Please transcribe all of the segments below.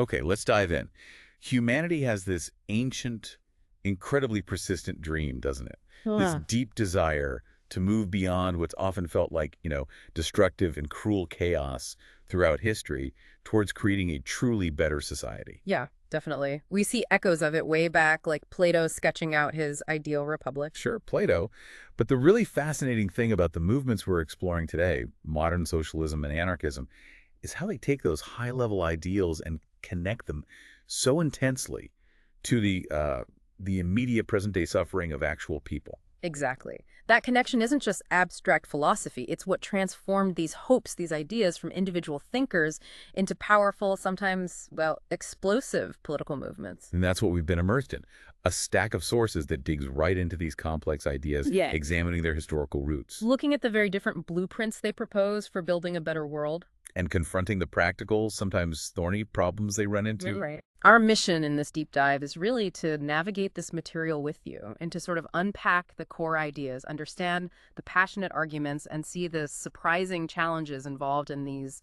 Okay, let's dive in. Humanity has this ancient, incredibly persistent dream, doesn't it? This Huh. deep desire to move beyond what's often felt like, destructive and cruel chaos throughout history towards creating a truly better society. Yeah, definitely. We see echoes of it way back, like Plato sketching out his ideal republic. Sure, Plato. But the really fascinating thing about the movements we're exploring today, modern socialism and anarchism, is how they take those high-level ideals and connect them so intensely to the immediate present-day suffering of actual people. Exactly. That connection isn't just abstract philosophy. It's what transformed these hopes, these ideas from individual thinkers into powerful, sometimes, well, explosive political movements. And that's what we've been immersed in, a stack of sources that digs right into these complex ideas, Yeah. examining their historical roots, Looking at the very different blueprints they propose for building a better world. and confronting the practical, sometimes thorny problems they run into. Right. Our mission in this deep dive is really to navigate this material with you and to sort of unpack the core ideas, understand the passionate arguments, and see the surprising challenges involved in these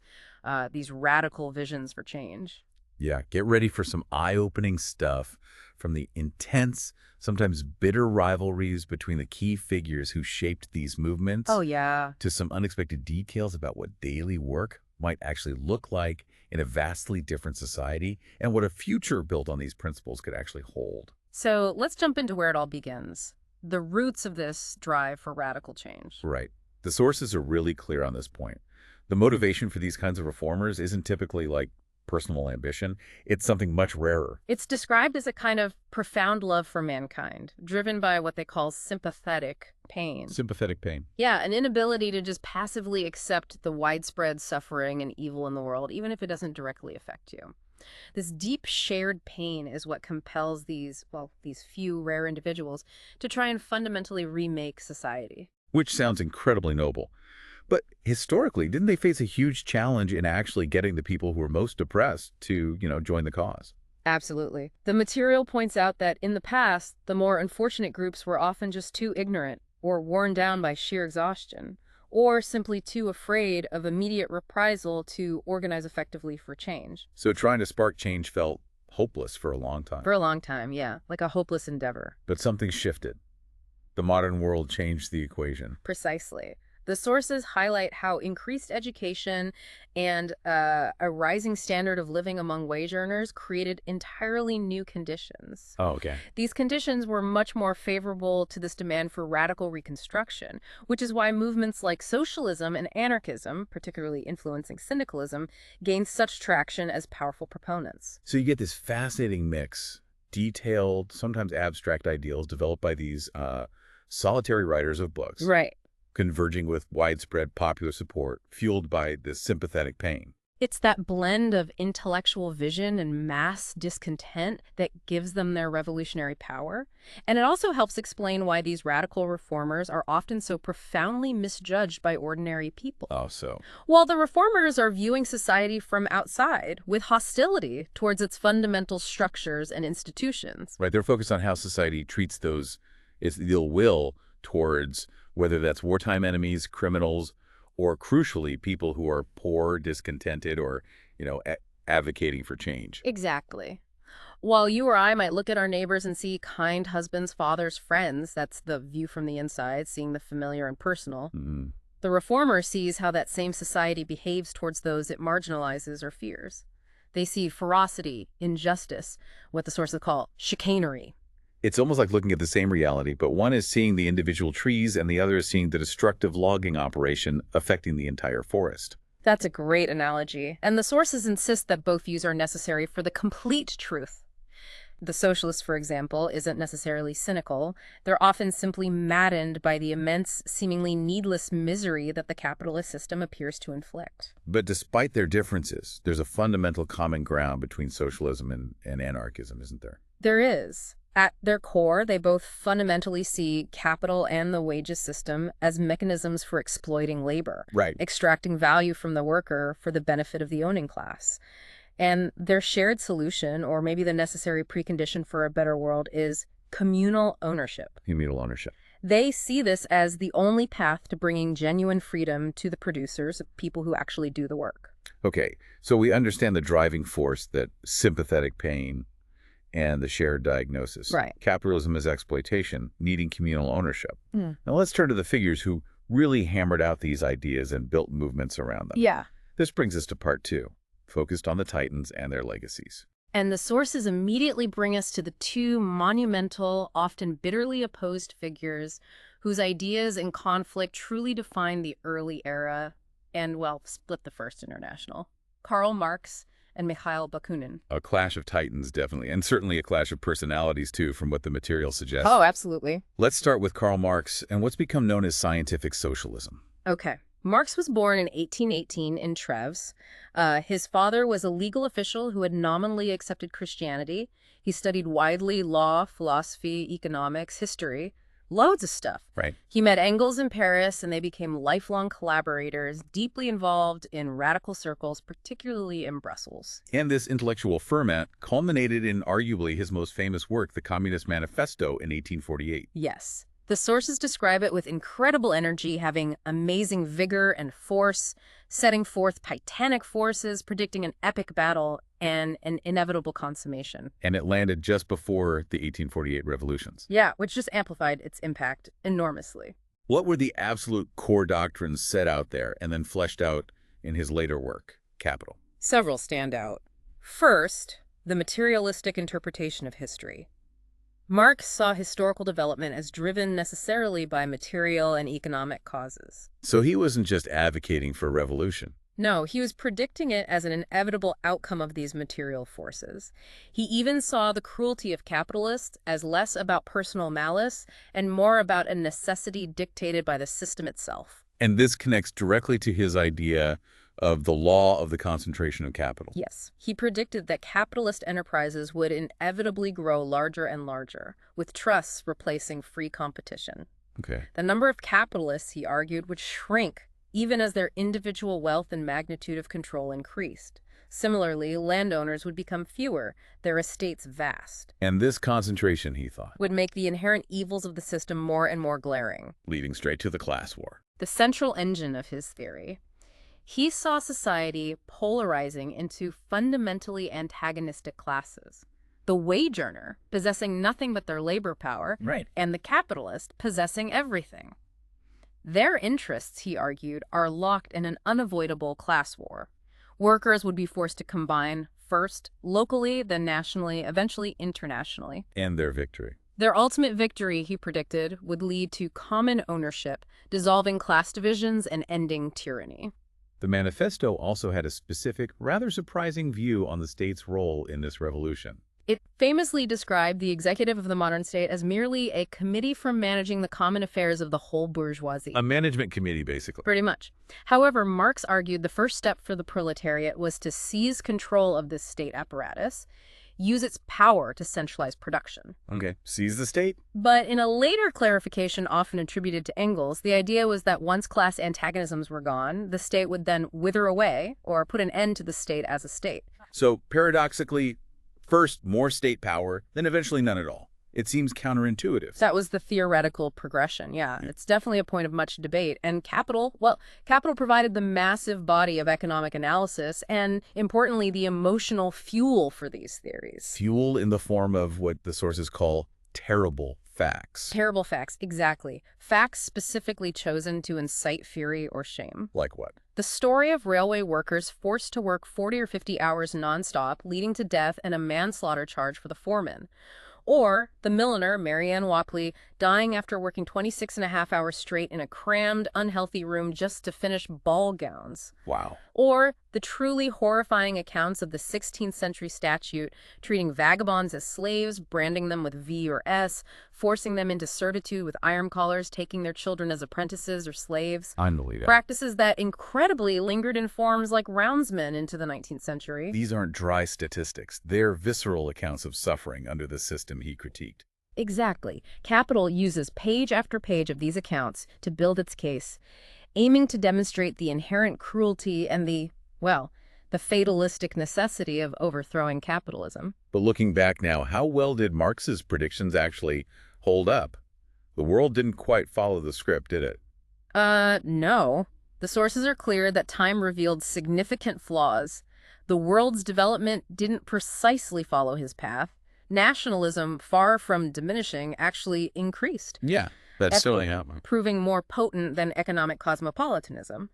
radical visions for change. Yeah, get ready for some eye-opening stuff, from the intense, sometimes bitter rivalries between the key figures who shaped these movements Oh, yeah. to some unexpected details about what daily work might actually look like in a vastly different society and what a future built on these principles could actually hold. So let's jump into where it all begins. The roots of this drive for radical change. Right. The sources are really clear on this point. The motivation for these kinds of reformers isn't typically like personal ambition. It's something much rarer. It's described as a kind of profound love for mankind, driven by what they call sympathetic pain. Sympathetic pain. Yeah, an inability to just passively accept the widespread suffering and evil in the world, even if it doesn't directly affect you. This deep shared pain is what compels these few rare individuals to try and fundamentally remake society. Which sounds incredibly noble. But historically, didn't they face a huge challenge in actually getting the people who were most depressed to, join the cause? Absolutely. The material points out that in the past, the more unfortunate groups were often just too ignorant or worn down by sheer exhaustion, or simply too afraid of immediate reprisal to organize effectively for change. So trying to spark change felt hopeless for a long time. For a long time, yeah, like a hopeless endeavor. But something shifted. The modern world changed the equation. Precisely. The sources highlight how increased education and a rising standard of living among wage earners created entirely new conditions. Oh, okay. These conditions were much more favorable to this demand for radical reconstruction, which is why movements like socialism and anarchism, particularly influencing syndicalism, gained such traction as powerful proponents. So you get this fascinating mix, detailed, sometimes abstract ideals developed by these solitary writers of books, Right. converging with widespread popular support, fueled by this sympathetic pain. It's that blend of intellectual vision and mass discontent that gives them their revolutionary power. And it also helps explain why these radical reformers are often so profoundly misjudged by ordinary people. Oh, so. While the reformers are viewing society from outside with hostility towards its fundamental structures and institutions. Right, they're focused on how society treats its ill will towards whether that's wartime enemies, criminals, or crucially, people who are poor, discontented, or, advocating for change. Exactly. While you or I might look at our neighbors and see kind husbands, fathers, friends, that's the view from the inside, seeing the familiar and personal, Mhm. the reformer sees how that same society behaves towards those it marginalizes or fears. They see ferocity, injustice, what the sources call chicanery. It's almost like looking at the same reality, but one is seeing the individual trees and the other is seeing the destructive logging operation affecting the entire forest. That's a great analogy. And the sources insist that both views are necessary for the complete truth. The socialist, for example, isn't necessarily cynical. They're often simply maddened by the immense, seemingly needless misery that the capitalist system appears to inflict. But despite their differences, there's a fundamental common ground between socialism and anarchism, isn't there? There is. At their core, they both fundamentally see capital and the wages system as mechanisms for exploiting labor, Right. extracting value from the worker for the benefit of the owning class. And their shared solution, or maybe the necessary precondition for a better world, is communal ownership. Communal ownership. They see this as the only path to bringing genuine freedom to the producers, people who actually do the work. Okay, so we understand the driving force, that sympathetic pain and the shared diagnosis. Right. Capitalism is exploitation, needing communal ownership. Mm. Now let's turn to the figures who really hammered out these ideas and built movements around them. Yeah. This brings us to part 2, focused on the Titans and their legacies. And the sources immediately bring us to the two monumental, often bitterly opposed figures whose ideas and conflict truly define the early era and, well, split the First International. Karl Marx and Mikhail Bakunin. A clash of titans, definitely, and certainly a clash of personalities, too, from what the material suggests. Oh, absolutely. Let's start with Karl Marx and what's become known as scientific socialism. Okay. Marx was born in 1818 in Treves. His father was a legal official who had nominally accepted Christianity. He studied widely law, philosophy, economics, history, loads of stuff. Right. He met Engels in Paris, and they became lifelong collaborators, deeply involved in radical circles, particularly in Brussels. And this intellectual ferment culminated in arguably his most famous work, the Communist Manifesto in 1848. Yes. The sources describe it with incredible energy, having amazing vigor and force, setting forth titanic forces, predicting an epic battle, and an inevitable consummation. And it landed just before the 1848 revolutions. Yeah, which just amplified its impact enormously. What were the absolute core doctrines set out there and then fleshed out in his later work, Capital? Several stand out. First, the materialistic interpretation of history. Marx saw historical development as driven necessarily by material and economic causes. So he wasn't just advocating for revolution. No, he was predicting it as an inevitable outcome of these material forces. He even saw the cruelty of capitalists as less about personal malice and more about a necessity dictated by the system itself. And this connects directly to his idea of the law of the concentration of capital. Yes, he predicted that capitalist enterprises would inevitably grow larger and larger, with trusts replacing free competition. Okay. The number of capitalists, he argued, would shrink even as their individual wealth and magnitude of control increased. Similarly, landowners would become fewer, their estates vast. And this concentration, he thought, Would make the inherent evils of the system more and more glaring. leading straight to the class war. The central engine of his theory. He saw society polarizing into fundamentally antagonistic classes. The wage earner possessing nothing but their labor power, Right. and the capitalist possessing everything. Their interests, he argued, are locked in an unavoidable class war. Workers would be forced to combine, first locally, then nationally, eventually internationally. And their victory. Their ultimate victory, he predicted, would lead to common ownership, dissolving class divisions and ending tyranny. The manifesto also had a specific, rather surprising view on the state's role in this revolution. It famously described the executive of the modern state as merely a committee for managing the common affairs of the whole bourgeoisie. A management committee, basically. Pretty much. However, Marx argued the first step for the proletariat was to seize control of this state apparatus, use its power to centralize production. Okay. Seize the state? But in a later clarification often attributed to Engels, the idea was that once class antagonisms were gone, the state would then wither away or put an end to the state as a state. So, paradoxically, first more state power, then eventually none at all. It seems counterintuitive. That was the theoretical progression, yeah. It's definitely a point of much debate. And capital provided the massive body of economic analysis and, importantly, the emotional fuel for these theories. Fuel in the form of what the sources call terrible facts. Terrible facts, exactly. Facts specifically chosen to incite fury or shame. Like what? The story of railway workers forced to work 40 or 50 hours nonstop, leading to death and a manslaughter charge for the foreman. Or the milliner, Marianne Wapley, dying after working 26 and a half hours straight in a crammed, unhealthy room just to finish ball gowns. Wow. Or the truly horrifying accounts of the 16th century statute treating vagabonds as slaves, branding them with V or S, forcing them into servitude with iron collars, taking their children as apprentices or slaves. Unbelievable. Practices that incredibly lingered in forms like roundsmen into the 19th century. These aren't dry statistics. They're visceral accounts of suffering under the system he critiqued. Exactly. Capital uses page after page of these accounts to build its case, aiming to demonstrate the inherent cruelty and the fatalistic necessity of overthrowing capitalism. But looking back now, how well did Marx's predictions actually hold up? The world didn't quite follow the script, did it? No. The sources are clear that time revealed significant flaws. The world's development didn't precisely follow his path. Nationalism, far from diminishing, actually increased, Yeah, that's certainly happening. proving more potent than economic cosmopolitanism.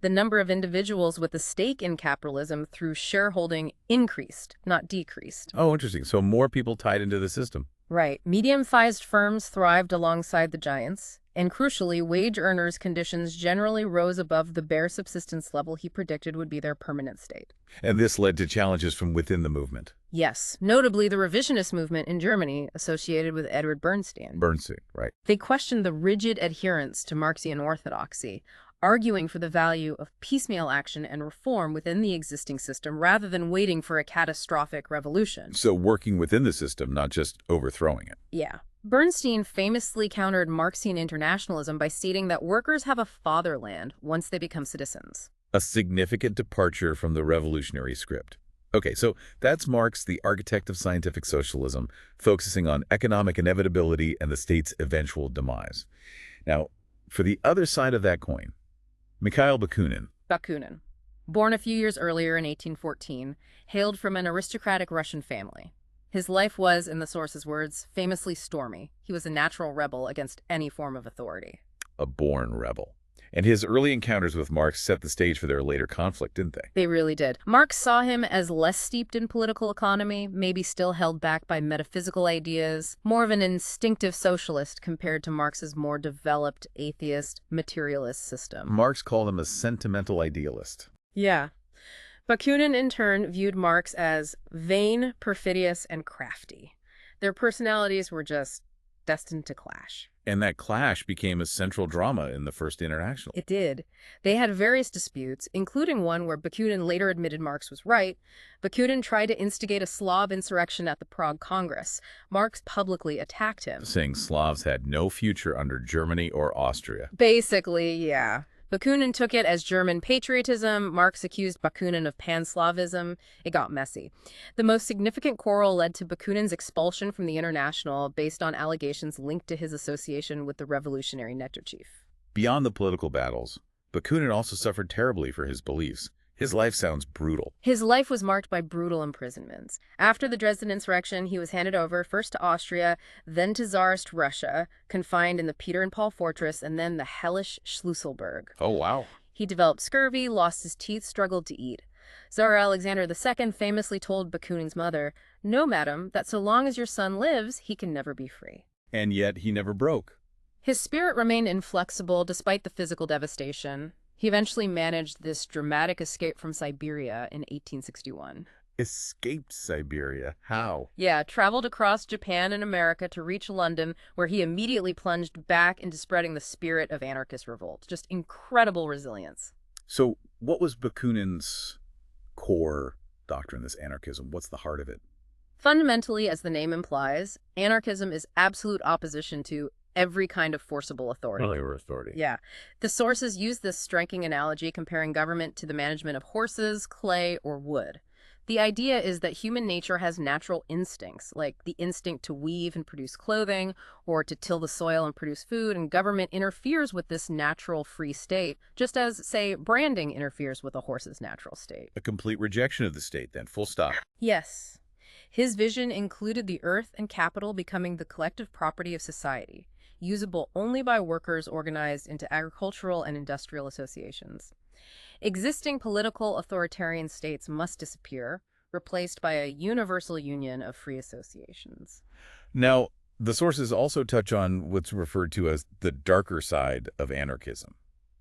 The number of individuals with a stake in capitalism through shareholding increased, not decreased. Oh, interesting. So more people tied into the system. Right. Medium-sized firms thrived alongside the giants, and crucially, wage earners' conditions generally rose above the bare subsistence level he predicted would be their permanent state. And this led to challenges from within the movement. Yes, notably the revisionist movement in Germany associated with Edward Bernstein. Bernstein, right. They questioned the rigid adherence to Marxian orthodoxy, arguing for the value of piecemeal action and reform within the existing system rather than waiting for a catastrophic revolution. So working within the system, not just overthrowing it. Yeah. Bernstein famously countered Marxian internationalism by stating that workers have a fatherland once they become citizens. A significant departure from the revolutionary script. Okay, so that's Marx, the architect of scientific socialism, focusing on economic inevitability and the state's eventual demise. Now, for the other side of that coin, Mikhail Bakunin. Bakunin, born a few years earlier in 1814, hailed from an aristocratic Russian family. His life was, in the source's words, famously stormy. He was a natural rebel against any form of authority. A born rebel. And his early encounters with Marx set the stage for their later conflict, didn't they? They really did. Marx saw him as less steeped in political economy, maybe still held back by metaphysical ideas, more of an instinctive socialist compared to Marx's more developed atheist, materialist system. Marx called him a sentimental idealist. Yeah. Bakunin, in turn, viewed Marx as vain, perfidious, and crafty. Their personalities were just destined to clash. And that clash became a central drama in the First International. It did. They had various disputes, including one where Bakunin later admitted Marx was right. Bakunin tried to instigate a Slav insurrection at the Prague Congress. Marx publicly attacked him. Saying Slavs had no future under Germany or Austria. Basically, yeah. Bakunin took it as German patriotism. Marx accused Bakunin of pan-Slavism. It got messy. The most significant quarrel led to Bakunin's expulsion from the International based on allegations linked to his association with the revolutionary Neckerchief. Beyond the political battles, Bakunin also suffered terribly for his beliefs. His life sounds brutal. His life was marked by brutal imprisonments. After the Dresden Insurrection, he was handed over first to Austria, then to Tsarist Russia, confined in the Peter and Paul Fortress, and then the hellish Schlüsselburg. Oh, wow. He developed scurvy, lost his teeth, struggled to eat. Tsar Alexander II famously told Bakunin's mother, "No, madam, that so long as your son lives, he can never be free." And yet he never broke. His spirit remained inflexible despite the physical devastation. He eventually managed this dramatic escape from Siberia in 1861. Escaped Siberia. How? Yeah, traveled across Japan and America to reach London, where he immediately plunged back into spreading the spirit of anarchist revolt. Just incredible resilience. So what was Bakunin's core doctrine, this anarchism? What's the heart of it? Fundamentally, as the name implies, anarchism is absolute opposition to every kind of forcible authority. Or authority. Yeah. The sources use this striking analogy comparing government to the management of horses, clay, or wood. The idea is that human nature has natural instincts, like the instinct to weave and produce clothing, or to till the soil and produce food, and government interferes with this natural free state, just as, say, branding interferes with a horse's natural state. A complete rejection of the state, then, full stop. Yes. His vision included the earth and capital becoming the collective property of society, usable only by workers organized into agricultural and industrial associations. Existing political authoritarian states must disappear, replaced by a universal union of free associations. Now, the sources also touch on what's referred to as the darker side of anarchism.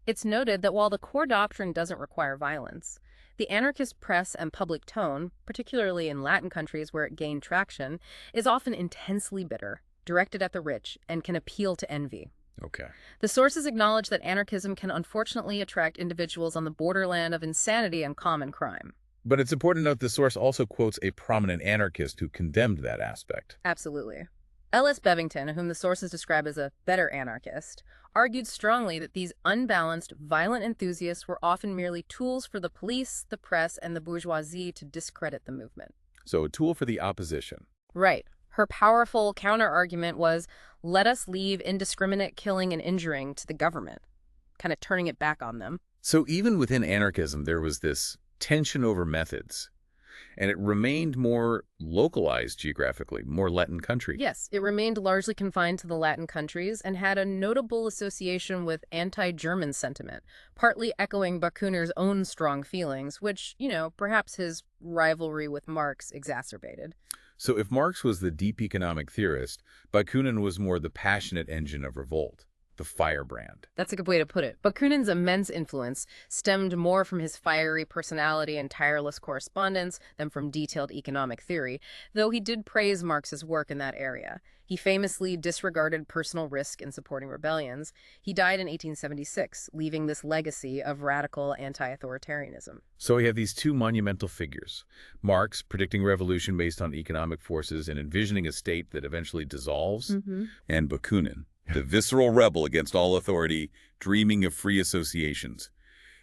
It's noted that while the core doctrine doesn't require violence, the anarchist press and public tone, particularly in Latin countries where it gained traction, is often intensely bitter, directed at the rich, and can appeal to envy. Okay. The sources acknowledge that anarchism can unfortunately attract individuals on the borderland of insanity and common crime. But it's important to note the source also quotes a prominent anarchist who condemned that aspect. Absolutely. L.S. Bevington, whom the sources describe as a better anarchist, argued strongly that these unbalanced, violent enthusiasts were often merely tools for the police, the press, and the bourgeoisie to discredit the movement. So a tool for the opposition. Right. Her powerful counter-argument was, let us leave indiscriminate killing and injuring to the government, kind of turning it back on them. So even within anarchism, there was this tension over methods, and it remained more localized geographically, more Latin country. Yes, it remained largely confined to the Latin countries and had a notable association with anti-German sentiment, partly echoing Bakunin's own strong feelings, which, perhaps his rivalry with Marx exacerbated. So if Marx was the deep economic theorist, Bakunin was more the passionate engine of revolt, the firebrand. That's a good way to put it. Bakunin's immense influence stemmed more from his fiery personality and tireless correspondence than from detailed economic theory, though he did praise Marx's work in that area. He famously disregarded personal risk in supporting rebellions. He died in 1876, leaving this legacy of radical anti-authoritarianism. So we have these two monumental figures. Marx, predicting revolution based on economic forces and envisioning a state that eventually dissolves, and Bakunin, the visceral rebel against all authority, dreaming of free associations.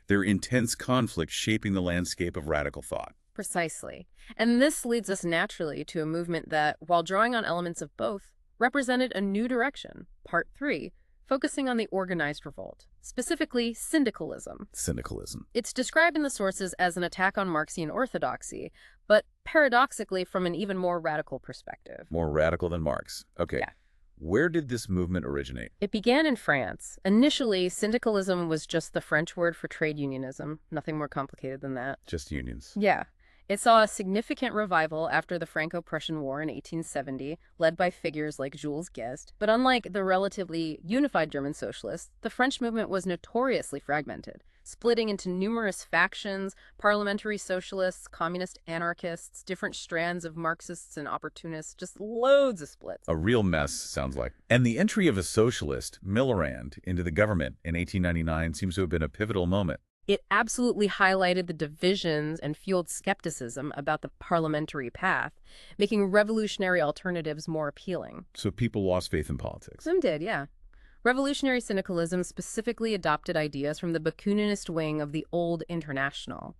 Their intense conflict shaping the landscape of radical thought. Precisely. And this leads us naturally to a movement that, while drawing on elements of both, represented a new direction, Part 3, focusing on the organized revolt, specifically syndicalism. Syndicalism. It's described in the sources as an attack on Marxian orthodoxy, but paradoxically from an even more radical perspective. More radical than Marx. Okay. Yeah. Where did this movement originate? It began in France. Initially, syndicalism was just the French word for trade unionism. Nothing more complicated than that. Just unions. Yeah. It saw a significant revival after the Franco-Prussian War in 1870, led by figures like Jules Guesde. But unlike the relatively unified German socialists, the French movement was notoriously fragmented, splitting into numerous factions, parliamentary socialists, communist anarchists, different strands of Marxists and opportunists, just loads of splits. A real mess, sounds like. And the entry of a socialist, Millerand, into the government in 1899 seems to have been a pivotal moment. It absolutely highlighted the divisions and fueled skepticism about the parliamentary path, making revolutionary alternatives more appealing. So people lost faith in politics. Some did, yeah. Revolutionary syndicalism specifically adopted ideas from the Bakuninist wing of the Old International.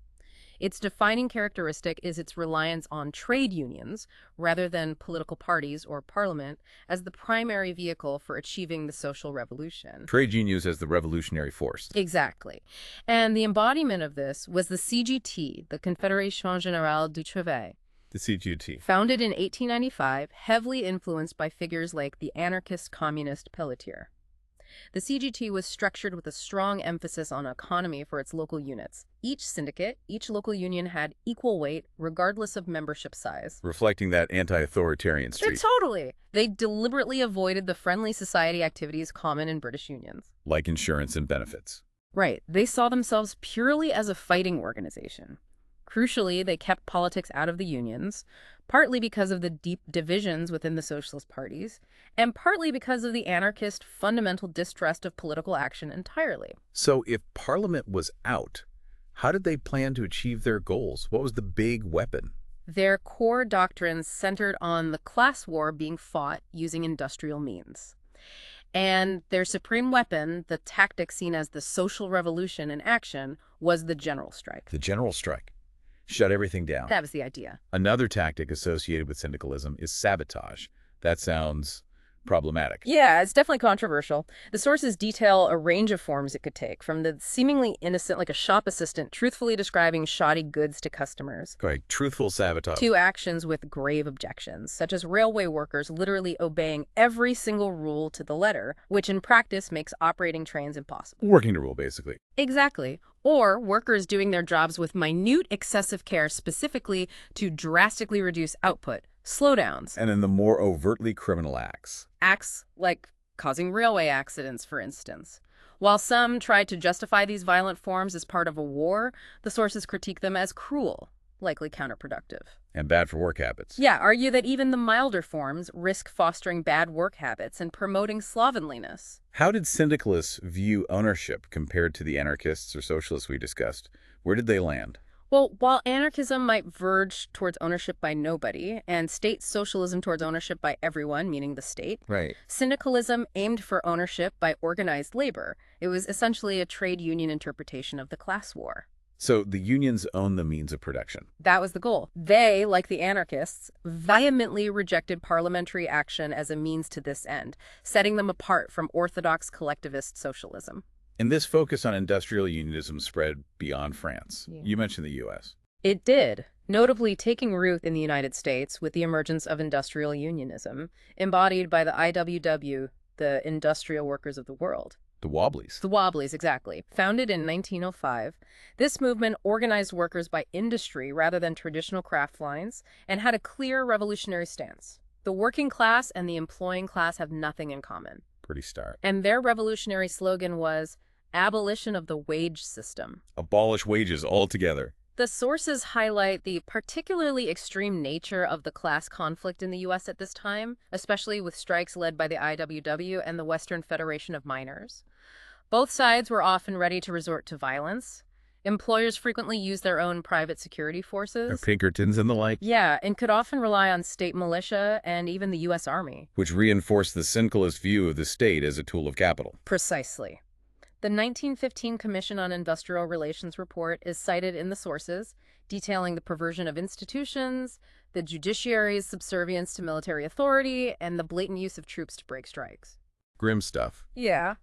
Its defining characteristic is its reliance on trade unions, rather than political parties or parliament, as the primary vehicle for achieving the social revolution. Trade unions as the revolutionary force. Exactly. And the embodiment of this was the CGT, the Confédération Générale du Travail. The CGT. Founded in 1895, heavily influenced by figures like the anarchist communist Pelletier. The CGT was structured with a strong emphasis on autonomy for its local units. Each syndicate, each local union had equal weight, regardless of membership size. Reflecting that anti-authoritarian streak. Totally. They deliberately avoided the friendly society activities common in British unions. Like insurance and benefits. Right. They saw themselves purely as a fighting organization. Crucially, they kept politics out of the unions, partly because of the deep divisions within the socialist parties, and partly because of the anarchist fundamental distrust of political action entirely. So if Parliament was out, how did they plan to achieve their goals? What was the big weapon? Their core doctrines centered on the class war being fought using industrial means. And their supreme weapon, the tactic seen as the social revolution in action, was the general strike. The general strike. Shut everything down. That was the idea. Another tactic associated with syndicalism is sabotage. That sounds problematic. Yeah, it's definitely controversial. The sources detail a range of forms it could take, from the seemingly innocent, like a shop assistant, truthfully describing shoddy goods to customers, Correct. Truthful sabotage. to actions with grave objections, such as railway workers literally obeying every single rule to the letter, which in practice makes operating trains impossible. Working the rule, basically. Exactly. Or workers doing their jobs with minute excessive care specifically to drastically reduce output, slowdowns. And in the more overtly criminal acts. Acts like causing railway accidents, for instance. While some tried to justify these violent forms as part of a war, the sources critique them as cruel, likely counterproductive. And bad for work habits. Yeah, argue that even the milder forms risk fostering bad work habits and promoting slovenliness. How did syndicalists view ownership compared to the anarchists or socialists we discussed? Where did they land? Well, while anarchism might verge towards ownership by nobody, and state socialism towards ownership by everyone, meaning the state, Right. syndicalism aimed for ownership by organized labor. It was essentially a trade union interpretation of the class war. So the unions own the means of production. That was the goal. They, like the anarchists, vehemently rejected parliamentary action as a means to this end, setting them apart from orthodox collectivist socialism. And this focus on industrial unionism spread beyond France. Yeah. You mentioned the U.S. It did, notably taking root in the United States with the emergence of industrial unionism, embodied by the IWW, the Industrial Workers of the World. The Wobblies. The Wobblies, exactly. Founded in 1905, this movement organized workers by industry rather than traditional craft lines and had a clear revolutionary stance. The working class and the employing class have nothing in common. Pretty stark. And their revolutionary slogan was abolition of the wage system. Abolish wages altogether. The sources highlight the particularly extreme nature of the class conflict in the U.S. at this time, especially with strikes led by the IWW and the Western Federation of Miners. Both sides were often ready to resort to violence. Employers frequently used their own private security forces. Or Pinkertons and the like. Yeah, and could often rely on state militia and even the U.S. Army. Which reinforced the syndicalist view of the state as a tool of capital. Precisely. The 1915 Commission on Industrial Relations report is cited in the sources, detailing the perversion of institutions, the judiciary's subservience to military authority, and the blatant use of troops to break strikes. Grim stuff. Yeah.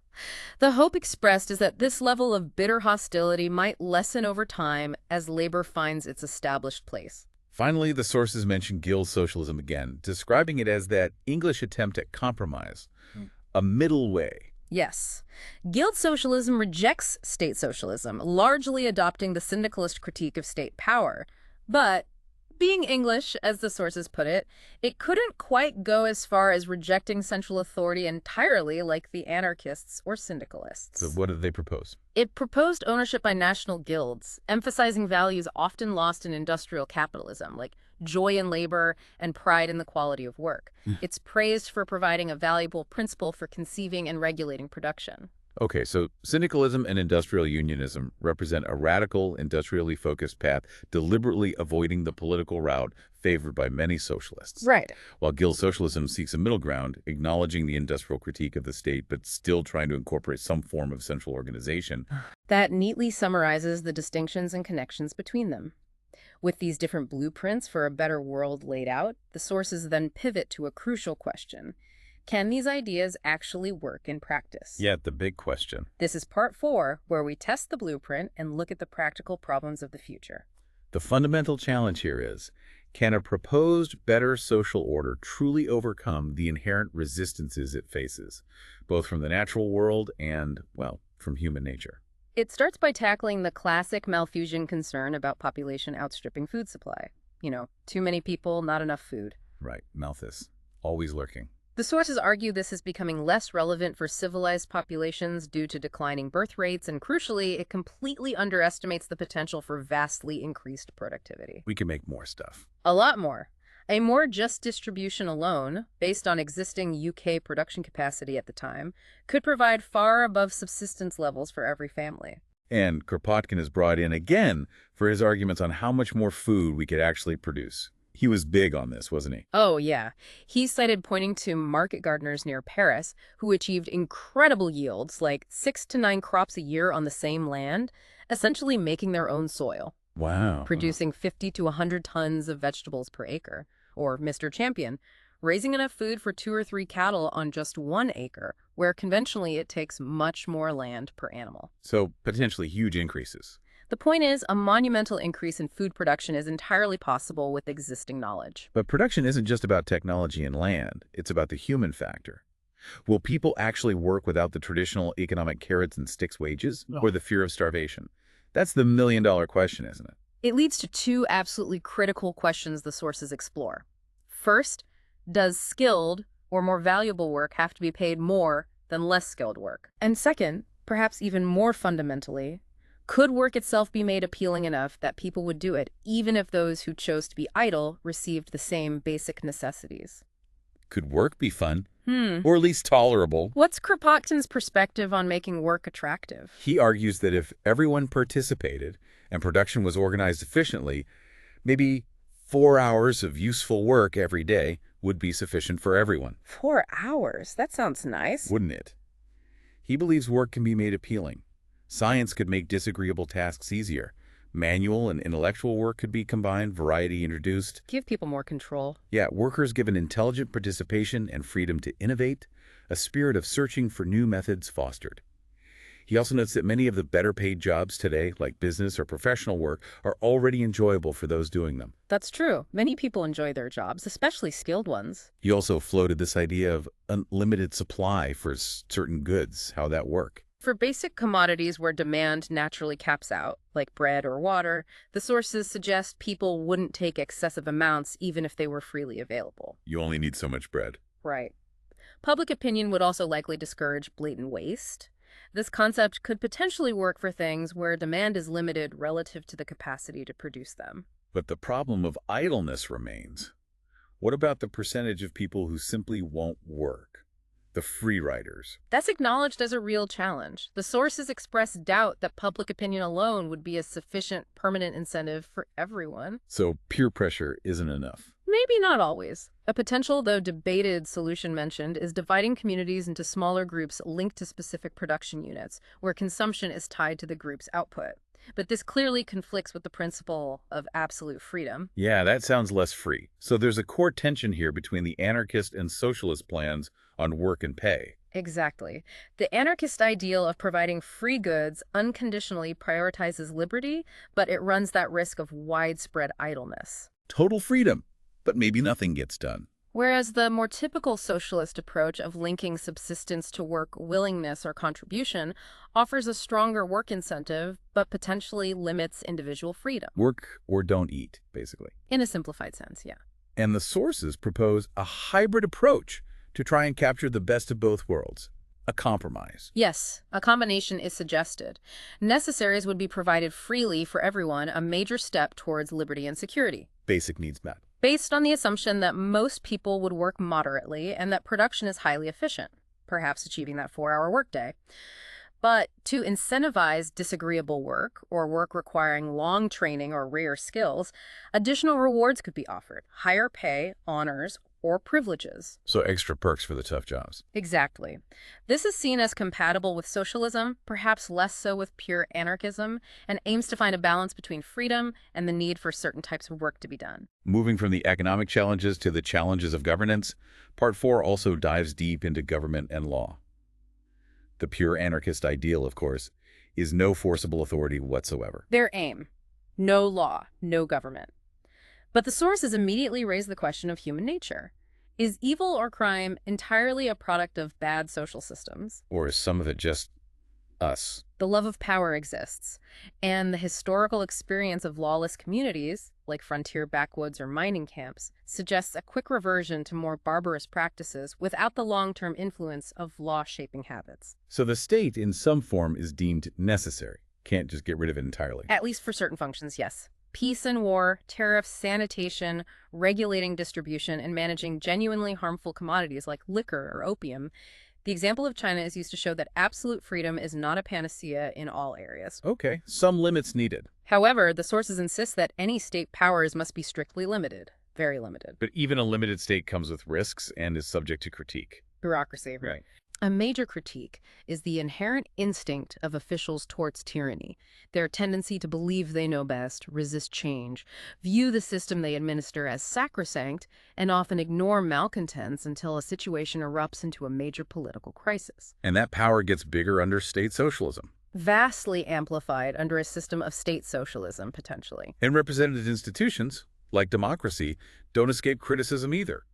The hope expressed is that this level of bitter hostility might lessen over time as labor finds its established place. Finally, the sources mention Guild Socialism again, describing it as that English attempt at compromise, a middle way. Yes. Guild Socialism rejects state socialism, largely adopting the syndicalist critique of state power. But, being English, as the sources put it, it couldn't quite go as far as rejecting central authority entirely like the anarchists or syndicalists. So what did they propose? It proposed ownership by national guilds, emphasizing values often lost in industrial capitalism, like joy in labor and pride in the quality of work. It's praised for providing a valuable principle for conceiving and regulating production. Okay, so syndicalism and industrial unionism represent a radical, industrially focused path, deliberately avoiding the political route favored by many socialists. Right. While Guild Socialism seeks a middle ground, acknowledging the industrial critique of the state, but still trying to incorporate some form of central organization. That neatly summarizes the distinctions and connections between them. With these different blueprints for a better world laid out, the sources then pivot to a crucial question. Can these ideas actually work in practice? Yeah, the big question. This is part 4, where we test the blueprint and look at the practical problems of the future. The fundamental challenge here is, can a proposed better social order truly overcome the inherent resistances it faces, both from the natural world and, well, from human nature? It starts by tackling the classic Malthusian concern about population outstripping food supply. You know, too many people, not enough food. Right, Malthus, always lurking. The sources argue this is becoming less relevant for civilized populations due to declining birth rates, and crucially, it completely underestimates the potential for vastly increased productivity. We can make more stuff. A lot more. A more just distribution alone, based on existing UK production capacity at the time, could provide far above subsistence levels for every family. And Kropotkin is brought in again for his arguments on how much more food we could actually produce. He was big on this, wasn't he? Oh, yeah. He cited pointing to market gardeners near Paris who achieved incredible yields, like 6 to 9 crops a year on the same land, essentially making their own soil. Wow. Producing 50 to 100 tons of vegetables per acre. Or Mr. Champion, raising enough food for 2 or 3 cattle on just 1 acre, where conventionally it takes much more land per animal. So potentially huge increases. The point is, a monumental increase in food production is entirely possible with existing knowledge. But production isn't just about technology and land. It's about the human factor. Will people actually work without the traditional economic carrots and sticks wages, or the fear of starvation? That's the million-dollar question, isn't it? It leads to 2 absolutely critical questions the sources explore. First, does skilled or more valuable work have to be paid more than less skilled work? And second, perhaps even more fundamentally, could work itself be made appealing enough that people would do it, even if those who chose to be idle received the same basic necessities? Could work be fun? Or at least tolerable? What's Kropotkin's perspective on making work attractive? He argues that if everyone participated and production was organized efficiently, maybe 4 hours of useful work every day would be sufficient for everyone. 4 hours? That sounds nice. Wouldn't it? He believes work can be made appealing. Science could make disagreeable tasks easier. Manual and intellectual work could be combined, variety introduced. Give people more control. Yeah, workers given intelligent participation and freedom to innovate, a spirit of searching for new methods fostered. He also notes that many of the better paid jobs today, like business or professional work, are already enjoyable for those doing them. That's true. Many people enjoy their jobs, especially skilled ones. He also floated this idea of unlimited supply for certain goods, how that work. For basic commodities where demand naturally caps out, like bread or water, the sources suggest people wouldn't take excessive amounts even if they were freely available. You only need so much bread. Right. Public opinion would also likely discourage blatant waste. This concept could potentially work for things where demand is limited relative to the capacity to produce them. But the problem of idleness remains. What about the percentage of people who simply won't work? The free riders. That's acknowledged as a real challenge. The sources express doubt that public opinion alone would be a sufficient permanent incentive for everyone. So peer pressure isn't enough. Maybe not always. A potential, though debated, solution mentioned is dividing communities into smaller groups linked to specific production units, where consumption is tied to the group's output. But this clearly conflicts with the principle of absolute freedom. Yeah, that sounds less free. So there's a core tension here between the anarchist and socialist plans on work and pay. Exactly. The anarchist ideal of providing free goods unconditionally prioritizes liberty, but it runs that risk of widespread idleness. Total freedom, but maybe nothing gets done. Whereas the more typical socialist approach of linking subsistence to work willingness or contribution offers a stronger work incentive, but potentially limits individual freedom. Work or don't eat, basically. In a simplified sense, yeah. And the sources propose a hybrid approach to try and capture the best of both worlds. A compromise. Yes, a combination is suggested. Necessaries would be provided freely for everyone, a major step towards liberty and security. Basic needs met. Based on the assumption that most people would work moderately and that production is highly efficient, perhaps achieving that 4-hour workday. But to incentivize disagreeable work or work requiring long training or rare skills, additional rewards could be offered, higher pay, honors, or privileges. So extra perks for the tough jobs. Exactly. This is seen as compatible with socialism, perhaps less so with pure anarchism, and aims to find a balance between freedom and the need for certain types of work to be done. Moving from the economic challenges to the challenges of governance, Part 4 also dives deep into government and law. The pure anarchist ideal, of course, is no forcible authority whatsoever. Their aim: no law, no government. But the sources immediately raise the question of human nature. Is evil or crime entirely a product of bad social systems? Or is some of it just us? The love of power exists, and the historical experience of lawless communities, like frontier backwoods or mining camps, suggests a quick reversion to more barbarous practices without the long-term influence of law-shaping habits. So the state, in some form, is deemed necessary. Can't just get rid of it entirely. At least for certain functions, yes. Peace and war, tariffs, sanitation, regulating distribution, and managing genuinely harmful commodities like liquor or opium. The example of China is used to show that absolute freedom is not a panacea in all areas. Okay, some limits needed. However, the sources insist that any state powers must be strictly limited, very limited. But even a limited state comes with risks and is subject to critique. Bureaucracy. Right. A major critique is the inherent instinct of officials towards tyranny, their tendency to believe they know best, resist change, view the system they administer as sacrosanct, and often ignore malcontents until a situation erupts into a major political crisis. And that power gets bigger under state socialism. Vastly amplified under a system of state socialism, potentially. And representative institutions, like democracy, don't escape criticism either,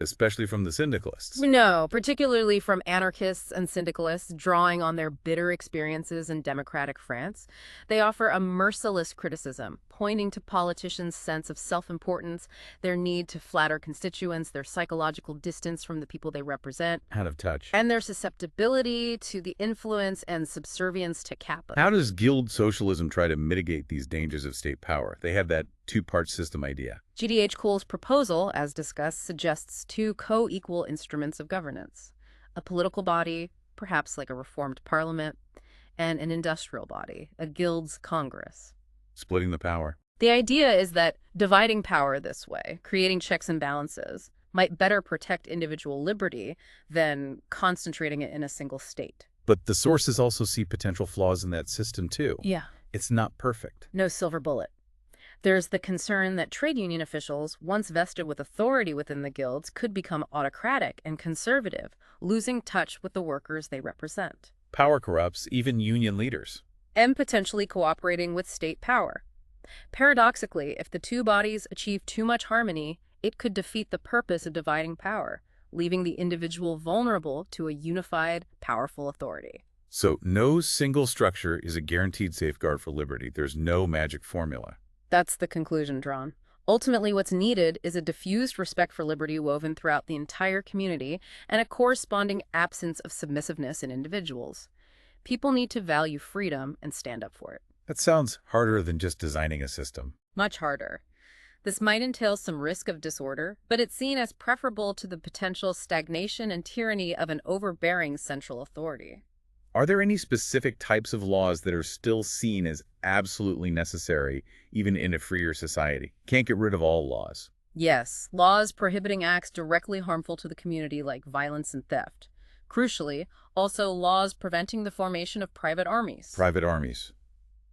especially from the syndicalists. No, particularly from anarchists and syndicalists drawing on their bitter experiences in democratic France. They offer a merciless criticism, pointing to politicians' sense of self-importance, their need to flatter constituents, their psychological distance from the people they represent, Out of touch. and their susceptibility to the influence and subservience to capital. How does Guild Socialism try to mitigate these dangers of state power? They have that two-part system idea. GDH Cole's proposal, as discussed, suggests two co-equal instruments of governance: a political body, perhaps like a reformed parliament, and an industrial body, a guild's congress. Splitting the power. The idea is that dividing power this way, creating checks and balances, might better protect individual liberty than concentrating it in a single state. But the sources also see potential flaws in that system, too. Yeah. It's not perfect. No silver bullet. There's the concern that trade union officials, once vested with authority within the guilds, could become autocratic and conservative, losing touch with the workers they represent. Power corrupts even union leaders. And potentially cooperating with state power. Paradoxically, if the two bodies achieve too much harmony, it could defeat the purpose of dividing power, leaving the individual vulnerable to a unified, powerful authority. So no single structure is a guaranteed safeguard for liberty. There's no magic formula. That's the conclusion drawn. Ultimately, what's needed is a diffused respect for liberty woven throughout the entire community and a corresponding absence of submissiveness in individuals. People need to value freedom and stand up for it. That sounds harder than just designing a system. Much harder. This might entail some risk of disorder, but it's seen as preferable to the potential stagnation and tyranny of an overbearing central authority. Are there any specific types of laws that are still seen as absolutely necessary, even in a freer society? Can't get rid of all laws. Yes, laws prohibiting acts directly harmful to the community like violence and theft. Crucially, also laws preventing the formation of private armies. Private armies.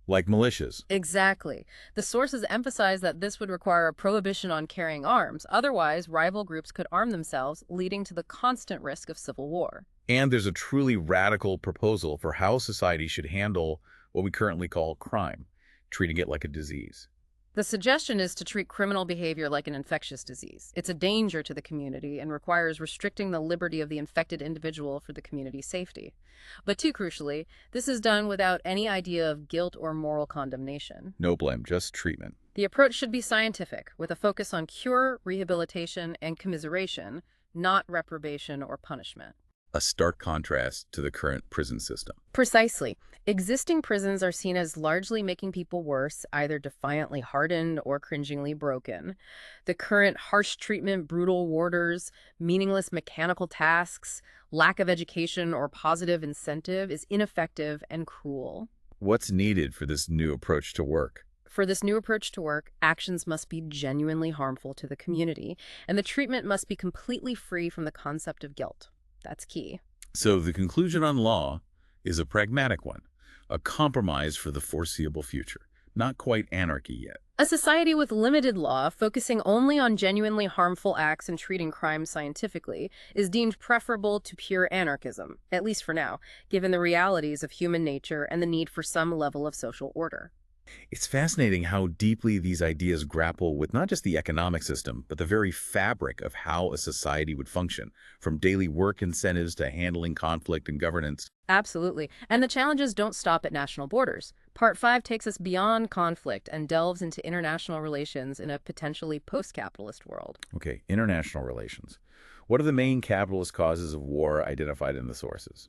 Like militias. Exactly. The sources emphasize that this would require a prohibition on carrying arms. Otherwise, rival groups could arm themselves, leading to the constant risk of civil war. And there's a truly radical proposal for how society should handle what we currently call crime, treating it like a disease. The suggestion is to treat criminal behavior like an infectious disease. It's a danger to the community and requires restricting the liberty of the infected individual for the community's safety. But too crucially, this is done without any idea of guilt or moral condemnation. No blame, just treatment. The approach should be scientific, with a focus on cure, rehabilitation, and commiseration, not reprobation or punishment. A stark contrast to the current prison system. Precisely. Existing prisons are seen as largely making people worse, either defiantly hardened or cringingly broken. The current harsh treatment, brutal warders, meaningless mechanical tasks, lack of education or positive incentive is ineffective and cruel. What's needed for this new approach to work? For this new approach to work, actions must be genuinely harmful to the community, and the treatment must be completely free from the concept of guilt. That's key. So the conclusion on law is a pragmatic one, a compromise for the foreseeable future. Not quite anarchy yet. A society with limited law, focusing only on genuinely harmful acts and treating crime scientifically, is deemed preferable to pure anarchism, at least for now, given the realities of human nature and the need for some level of social order. It's fascinating how deeply these ideas grapple with not just the economic system, but the very fabric of how a society would function, from daily work incentives to handling conflict and governance. Absolutely. And the challenges don't stop at national borders. Part 5 takes us beyond conflict and delves into international relations in a potentially post-capitalist world. Okay, international relations. What are the main capitalist causes of war identified in the sources?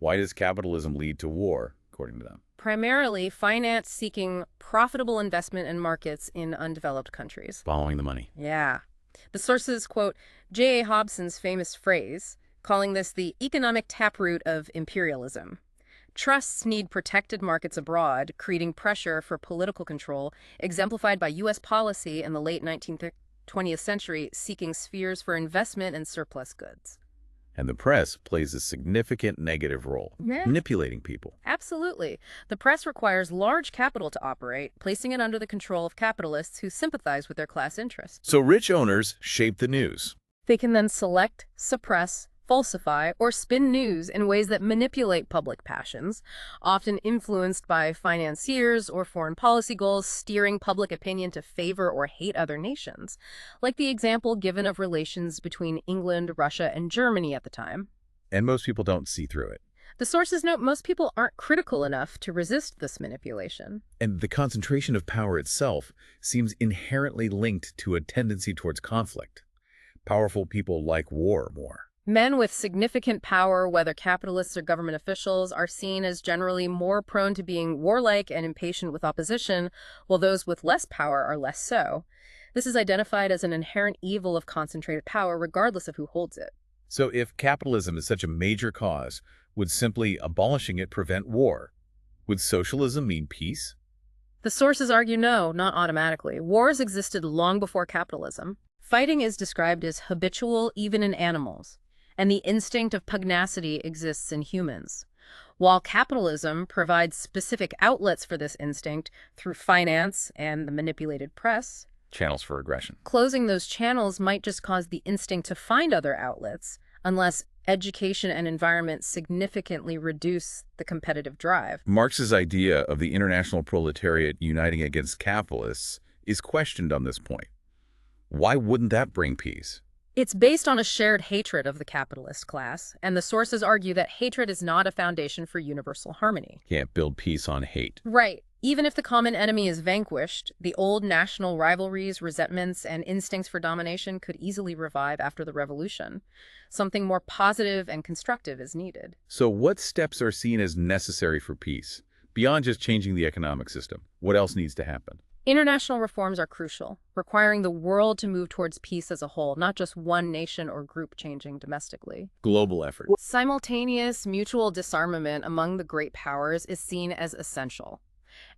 Why does capitalism lead to war, according to them? Primarily, finance seeking profitable investment in markets in undeveloped countries. Following the money. Yeah. The sources quote J.A. Hobson's famous phrase, calling this the economic taproot of imperialism. Trusts need protected markets abroad, creating pressure for political control, exemplified by U.S. policy in the late 20th century seeking spheres for investment in surplus goods. And the press plays a significant negative role, manipulating people. Absolutely. The press requires large capital to operate, placing it under the control of capitalists who sympathize with their class interests. So rich owners shape the news. They can then select, suppress, falsify, or spin news in ways that manipulate public passions, often influenced by financiers or foreign policy goals, steering public opinion to favor or hate other nations, like the example given of relations between England, Russia, and Germany at the time. And most people don't see through it. The sources note most people aren't critical enough to resist this manipulation. And the concentration of power itself seems inherently linked to a tendency towards conflict. Powerful people like war more. Men with significant power, whether capitalists or government officials, are seen as generally more prone to being warlike and impatient with opposition, while those with less power are less so. This is identified as an inherent evil of concentrated power, regardless of who holds it. So if capitalism is such a major cause, would simply abolishing it prevent war? Would socialism mean peace? The sources argue no, not automatically. Wars existed long before capitalism. Fighting is described as habitual even in animals, and the instinct of pugnacity exists in humans. while capitalism provides specific outlets for this instinct through finance and the manipulated press. Channels for aggression. Closing those channels might just cause the instinct to find other outlets, unless education and environment significantly reduce the competitive drive. Marx's idea of the international proletariat uniting against capitalists is questioned on this point. Why wouldn't that bring peace? It's based on a shared hatred of the capitalist class, and the sources argue that hatred is not a foundation for universal harmony. Can't build peace on hate. Right. Even if the common enemy is vanquished, the old national rivalries, resentments, and instincts for domination could easily revive after the revolution. Something more positive and constructive is needed. So what steps are seen as necessary for peace? Beyond just changing the economic system, what else needs to happen? International reforms are crucial, requiring the world to move towards peace as a whole, not just one nation or group changing domestically. Global effort. Simultaneous mutual disarmament among the great powers is seen as essential.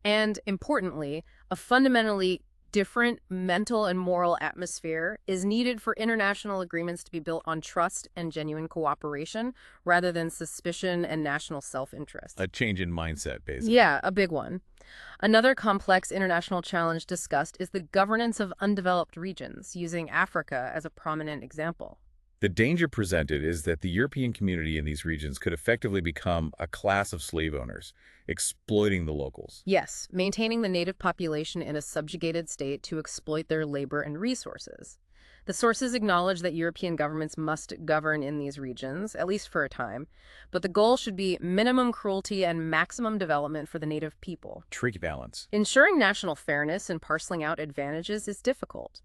And importantly, a fundamentally different mental and moral atmosphere is needed for international agreements to be built on trust and genuine cooperation rather than suspicion and national self-interest. A change in mindset, basically. Yeah, a big one. Another complex international challenge discussed is the governance of undeveloped regions, using Africa as a prominent example. The danger presented is that the European community in these regions could effectively become a class of slave owners, exploiting the locals. Yes, maintaining the native population in a subjugated state to exploit their labor and resources. The sources acknowledge that European governments must govern in these regions, at least for a time, but the goal should be minimum cruelty and maximum development for the native people. Tricky balance. Ensuring national fairness and parceling out advantages is difficult.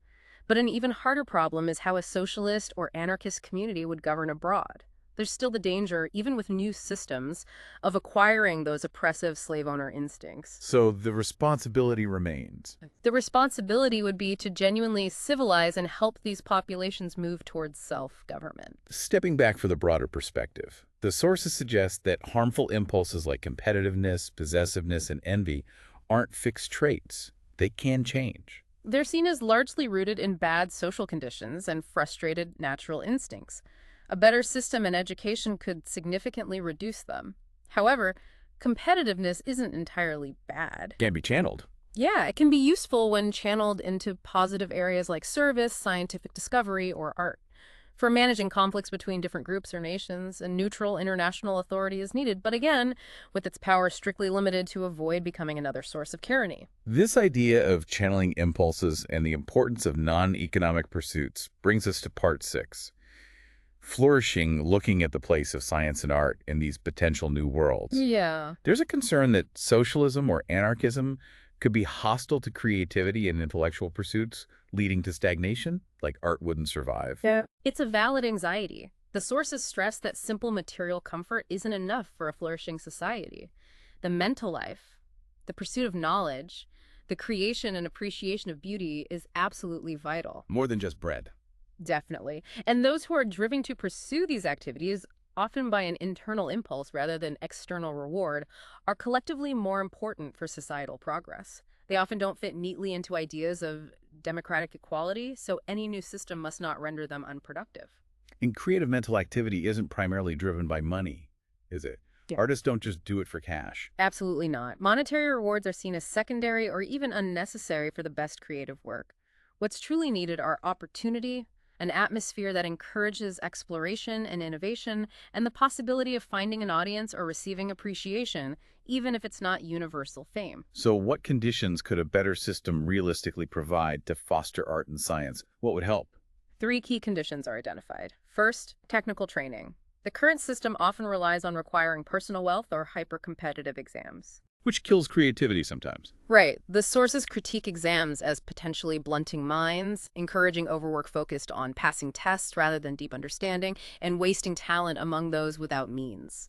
But an even harder problem is how a socialist or anarchist community would govern abroad. There's still the danger, even with new systems, of acquiring those oppressive slave owner instincts. So the responsibility remains. The responsibility would be to genuinely civilize and help these populations move towards self-government. Stepping back for the broader perspective, the sources suggest that harmful impulses like competitiveness, possessiveness, and envy aren't fixed traits. They can change. They're seen as largely rooted in bad social conditions and frustrated natural instincts. A better system and education could significantly reduce them. However, competitiveness isn't entirely bad. Can be channeled. Yeah, it can be useful when channeled into positive areas like service, scientific discovery, or art. For managing conflicts between different groups or nations, a neutral international authority is needed, but again, with its power strictly limited to avoid becoming another source of tyranny. This idea of channeling impulses and the importance of non-economic pursuits brings us to part 6. Flourishing, looking at the place of science and art in these potential new worlds. Yeah. There's a concern that socialism or anarchism could be hostile to creativity and intellectual pursuits, leading to stagnation, like art wouldn't survive. Yeah. It's a valid anxiety. The sources stress that simple material comfort isn't enough for a flourishing society. The mental life, the pursuit of knowledge, the creation and appreciation of beauty is absolutely vital. More than just bread. Definitely. And those who are driven to pursue these activities, often by an internal impulse rather than external reward, are collectively more important for societal progress. They often don't fit neatly into ideas of democratic equality, so any new system must not render them unproductive. And creative mental activity isn't primarily driven by money, is it? Yeah. Artists don't just do it for cash. Absolutely not. Monetary rewards are seen as secondary or even unnecessary for the best creative work. What's truly needed are opportunity, an atmosphere that encourages exploration and innovation, and the possibility of finding an audience or receiving appreciation, even if it's not universal fame. So what conditions could a better system realistically provide to foster art and science? What would help? 3 key conditions are identified. First, technical training. The current system often relies on requiring personal wealth or hyper-competitive exams. Which kills creativity sometimes. Right. The sources critique exams as potentially blunting minds, encouraging overwork focused on passing tests rather than deep understanding, and wasting talent among those without means.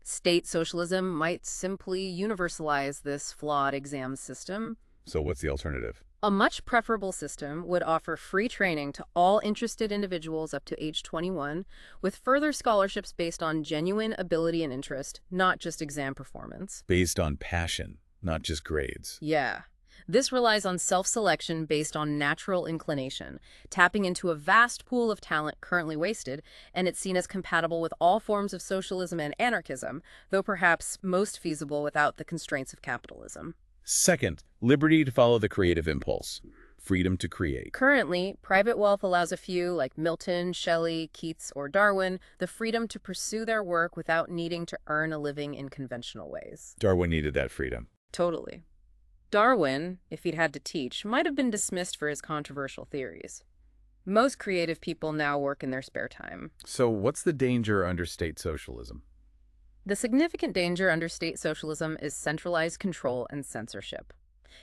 State socialism might simply universalize this flawed exam system. So what's the alternative? A much preferable system would offer free training to all interested individuals up to age 21, with further scholarships based on genuine ability and interest, not just exam performance. Based on passion, not just grades. Yeah. This relies on self-selection based on natural inclination, tapping into a vast pool of talent currently wasted, and it's seen as compatible with all forms of socialism and anarchism, though perhaps most feasible without the constraints of capitalism. Second, liberty to follow the creative impulse. Freedom to create. Currently, private wealth allows a few, like Milton, Shelley, Keats, or Darwin, the freedom to pursue their work without needing to earn a living in conventional ways. Darwin needed that freedom. Totally. Darwin, if he'd had to teach, might have been dismissed for his controversial theories. Most creative people now work in their spare time. So what's the danger under state socialism? The significant danger under state socialism is centralized control and censorship.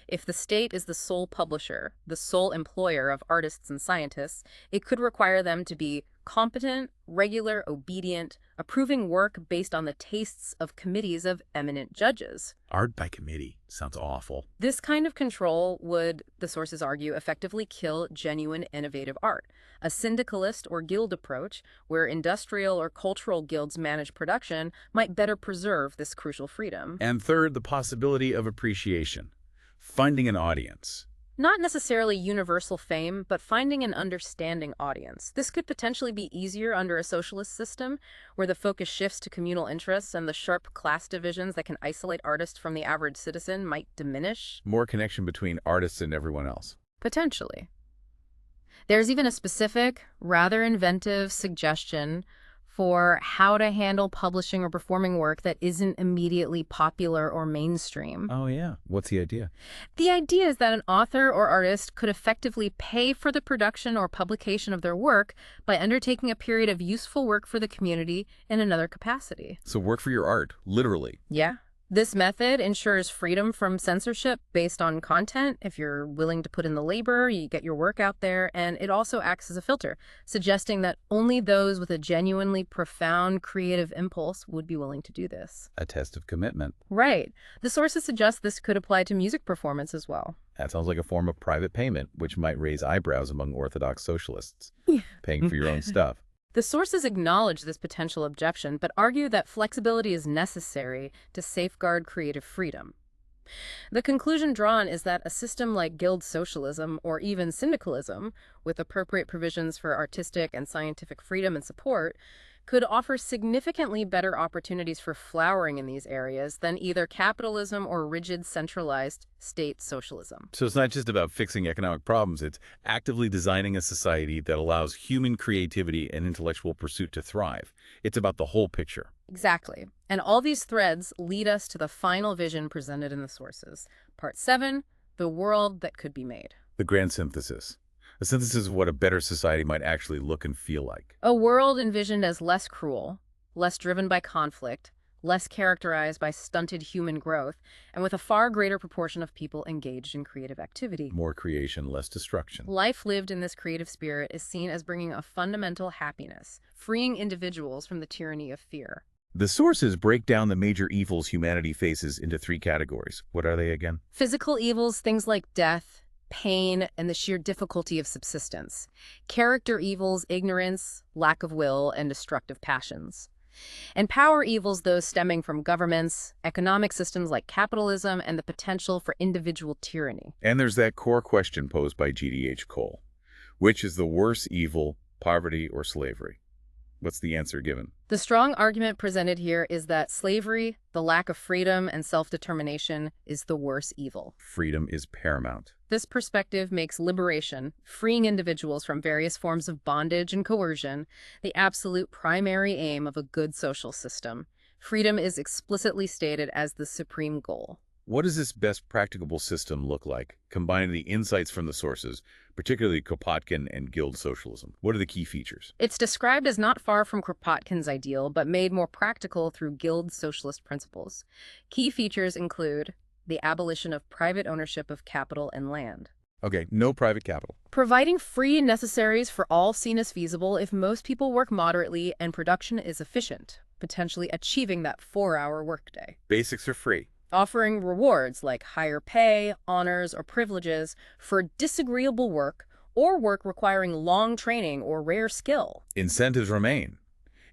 If the state is the sole publisher, the sole employer of artists and scientists, it could require them to be competent, regular, obedient, approving work based on the tastes of committees of eminent judges. Art by committee sounds awful. This kind of control would, the sources argue, effectively kill genuine innovative art. A syndicalist or guild approach, where industrial or cultural guilds manage production, might better preserve this crucial freedom. And third, the possibility of appreciation. Finding an audience. Not necessarily universal fame, but finding an understanding audience. This could potentially be easier under a socialist system, where the focus shifts to communal interests and the sharp class divisions that can isolate artists from the average citizen might diminish. More connection between artists and everyone else. Potentially. There's even a specific, rather inventive suggestion for how to handle publishing or performing work that isn't immediately popular or mainstream. Oh, yeah. What's the idea? The idea is that an author or artist could effectively pay for the production or publication of their work by undertaking a period of useful work for the community in another capacity. So work for your art, literally. Yeah. This method ensures freedom from censorship based on content. If you're willing to put in the labor, you get your work out there, and it also acts as a filter, suggesting that only those with a genuinely profound creative impulse would be willing to do this. A test of commitment. Right. The sources suggest this could apply to music performance as well. That sounds like a form of private payment, which might raise eyebrows among orthodox socialists. Paying for your own stuff. The sources acknowledge this potential objection, but argue that flexibility is necessary to safeguard creative freedom. The conclusion drawn is that a system like Guild Socialism or even Syndicalism, with appropriate provisions for artistic and scientific freedom and support, could offer significantly better opportunities for flowering in these areas than either capitalism or rigid centralized state socialism. So it's not just about fixing economic problems, it's actively designing a society that allows human creativity and intellectual pursuit to thrive. It's about the whole picture. Exactly. And all these threads lead us to the final vision presented in the sources. Part 7, the world that could be made. The grand synthesis. A synthesis of what a better society might actually look and feel like. A world envisioned as less cruel, less driven by conflict, less characterized by stunted human growth, and with a far greater proportion of people engaged in creative activity. More creation, less destruction. Life lived in this creative spirit is seen as bringing a fundamental happiness, freeing individuals from the tyranny of fear. The sources break down the major evils humanity faces into 3 categories. What are they again? Physical evils, things like death, pain, and the sheer difficulty of subsistence. Character evils, ignorance, lack of will, and destructive passions. And power evils, those stemming from governments, economic systems like capitalism, and the potential for individual tyranny. And there's that core question posed by G.D.H. Cole. Which is the worse evil, poverty or slavery? What's the answer given? The strong argument presented here is that slavery, the lack of freedom and self-determination, is the worse evil. Freedom is paramount. This perspective makes liberation, freeing individuals from various forms of bondage and coercion, the absolute primary aim of a good social system. Freedom is explicitly stated as the supreme goal. What does this best practicable system look like, combining the insights from the sources, particularly Kropotkin and Guild Socialism? What are the key features? It's described as not far from Kropotkin's ideal, but made more practical through Guild Socialist principles. Key features include the abolition of private ownership of capital and land. Okay, no private capital. Providing free necessaries for all seen as feasible if most people work moderately and production is efficient, potentially achieving that 4-hour workday. Basics are free. Offering rewards like higher pay, honors, or privileges for disagreeable work or work requiring long training or rare skill. Incentives remain.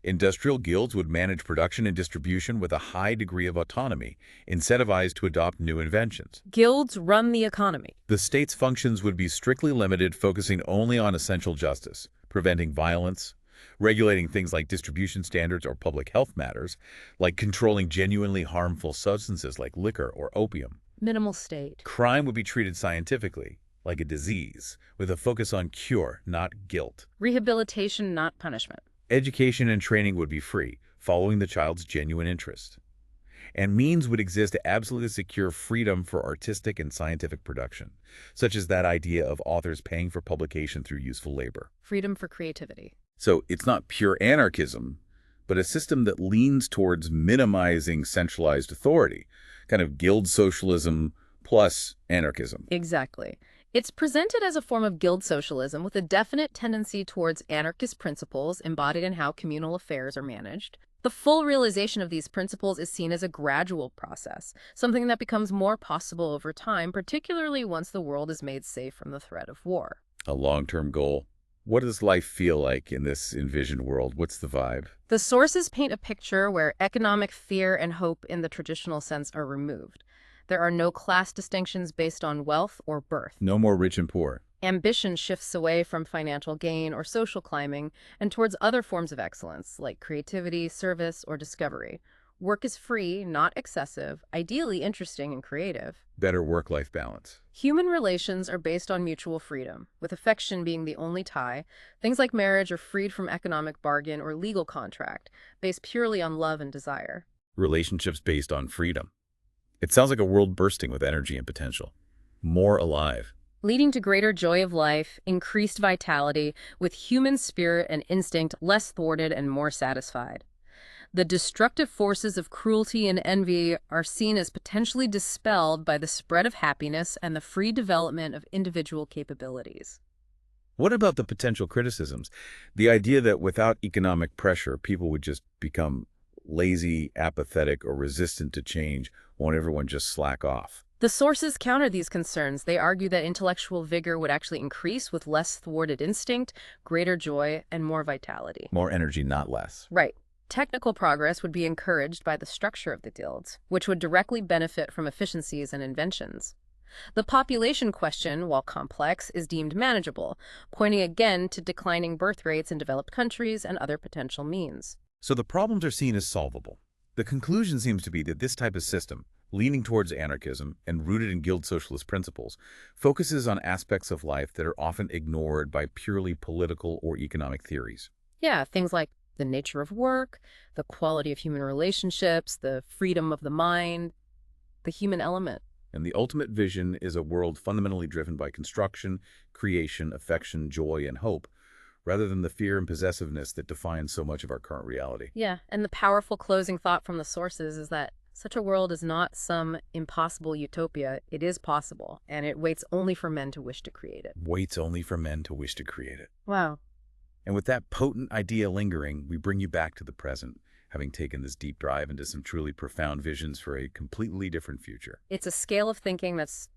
Industrial guilds would manage production and distribution with a high degree of autonomy, incentivized to adopt new inventions. Guilds run the economy. The state's functions would be strictly limited, focusing only on essential justice, preventing violence, regulating things like distribution standards or public health matters, like controlling genuinely harmful substances like liquor or opium. Minimal state. Crime would be treated scientifically, like a disease, with a focus on cure, not guilt. Rehabilitation, not punishment. Education and training would be free, following the child's genuine interest. And means would exist to absolutely secure freedom for artistic and scientific production, such as that idea of authors paying for publication through useful labor. Freedom for creativity. So it's not pure anarchism, but a system that leans towards minimizing centralized authority, kind of guild socialism plus anarchism. Exactly. It's presented as a form of guild socialism with a definite tendency towards anarchist principles embodied in how communal affairs are managed. The full realization of these principles is seen as a gradual process, something that becomes more possible over time, particularly once the world is made safe from the threat of war. A long-term goal. What does life feel like in this envisioned world? What's the vibe? The sources paint a picture where economic fear and hope in the traditional sense are removed. There are no class distinctions based on wealth or birth. No more rich and poor. Ambition shifts away from financial gain or social climbing and towards other forms of excellence, like creativity, service, or discovery. Work is free, not excessive, ideally interesting and creative. Better work-life balance. Human relations are based on mutual freedom, with affection being the only tie. Things like marriage are freed from economic bargain or legal contract, based purely on love and desire. Relationships based on freedom. It sounds like a world bursting with energy and potential. More alive. Leading to greater joy of life, increased vitality, with human spirit and instinct less thwarted and more satisfied. The destructive forces of cruelty and envy are seen as potentially dispelled by the spread of happiness and the free development of individual capabilities. What about the potential criticisms? The idea that without economic pressure, people would just become lazy, apathetic, or resistant to change. Won't everyone just slack off? The sources counter these concerns. They argue that intellectual vigor would actually increase with less thwarted instinct, greater joy, and more vitality. More energy, not less. Right. Technical progress would be encouraged by the structure of the guilds, which would directly benefit from efficiencies and inventions. The population question, while complex, is deemed manageable, pointing again to declining birth rates in developed countries and other potential means. So the problems are seen as solvable. The conclusion seems to be that this type of system, leaning towards anarchism and rooted in guild socialist principles, focuses on aspects of life that are often ignored by purely political or economic theories. Yeah, things like the nature of work, the quality of human relationships, the freedom of the mind, the human element. And the ultimate vision is a world fundamentally driven by construction, creation, affection, joy, and hope, rather than the fear and possessiveness that define so much of our current reality. Yeah, and the powerful closing thought from the sources is that such a world is not some impossible utopia. It is possible, and it waits only for men to wish to create it. Waits only for men to wish to create it. Wow. And with that potent idea lingering, we bring you back to the present, having taken this deep dive into some truly profound visions for a completely different future. It's a scale of thinking that's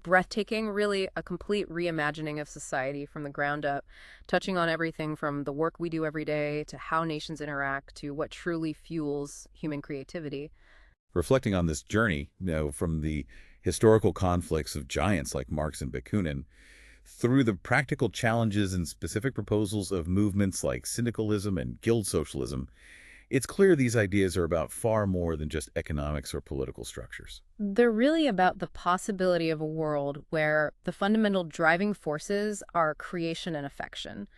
breathtaking, really a complete reimagining of society from the ground up, touching on everything from the work we do every day to how nations interact to what truly fuels human creativity. Reflecting on this journey, from the historical conflicts of giants like Marx and Bakunin, through the practical challenges and specific proposals of movements like Syndicalism and Guild Socialism, it's clear these ideas are about far more than just economics or political structures. They're really about the possibility of a world where the fundamental driving forces are creation and affection,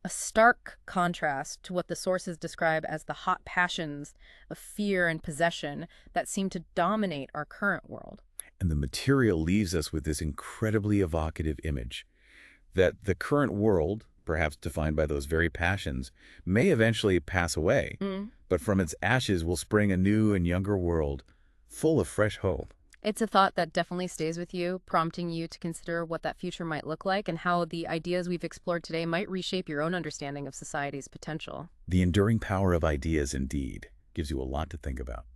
a stark contrast to what the sources describe as the hot passions of fear and possession that seem to dominate our current world. And the material leaves us with this incredibly evocative image that the current world, perhaps defined by those very passions, may eventually pass away, but from its ashes will spring a new and younger world, full of fresh hope. It's a thought that definitely stays with you, prompting you to consider what that future might look like and how the ideas we've explored today might reshape your own understanding of society's potential. The enduring power of ideas, indeed, gives you a lot to think about.